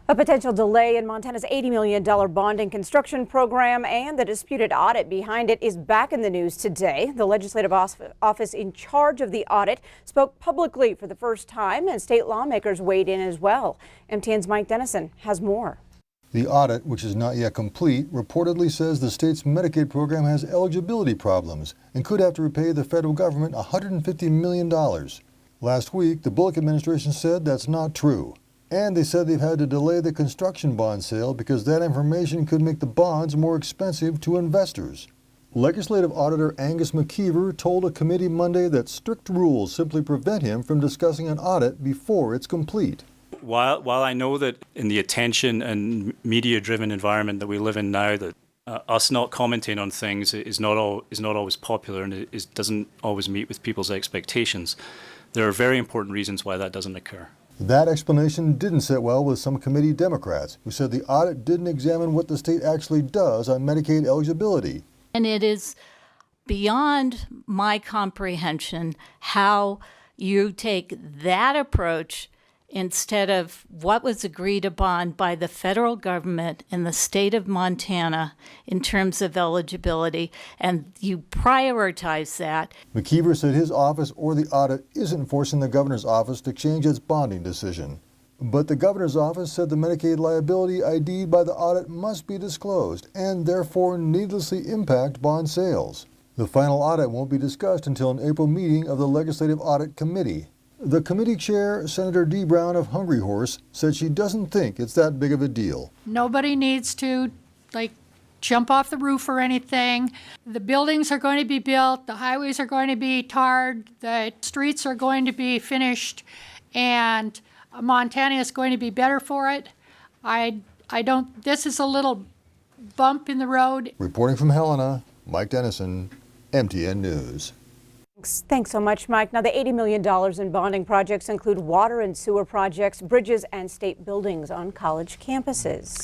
A potential delay in Montana's $80 million bonding construction program and the disputed audit behind it is back in the news today. The legislative office in charge of the audit spoke publicly for the first time, and state lawmakers weighed in as well. MTN's Mike Dennison has more. The audit, which is not yet complete, reportedly says the state's Medicaid program has eligibility problems and could have to repay the federal government $150 million. Last week, the Bullock administration said that's not true. And they said they've had to delay the construction bond sale because that information could make the bonds more expensive to investors. Legislative Auditor Angus McKeever told a committee Monday that strict rules simply prevent him from discussing an audit before it's complete. While I know that in the attention and media-driven environment that we live in now, that us not commenting on things is not always popular, and it doesn't always meet with people's expectations, there are very important reasons why that doesn't occur. That explanation didn't sit well with some committee Democrats who said the audit didn't examine what the state actually does on Medicaid eligibility. And it is beyond my comprehension how you take that approach instead of what was agreed upon by the federal government in the state of Montana in terms of eligibility, and you prioritize that. McKeever said his office or the audit isn't forcing the governor's office to change its bonding decision. But the governor's office said the Medicaid liability ID'd by the audit must be disclosed and therefore needlessly impact bond sales. The final audit won't be discussed until an April meeting of the Legislative Audit Committee. The committee chair, Senator Dee Brown of Hungry Horse, said she doesn't think it's that big of a deal. Nobody needs to, jump off the roof or anything. The buildings are going to be built, the highways are going to be tarred, the streets are going to be finished, and Montana is going to be better for it. This is a little bump in the road. Reporting from Helena, Mike Dennison, MTN News. Thanks so much, Mike. Now, the $80 million in bonding projects include water and sewer projects, bridges, and state buildings on college campuses.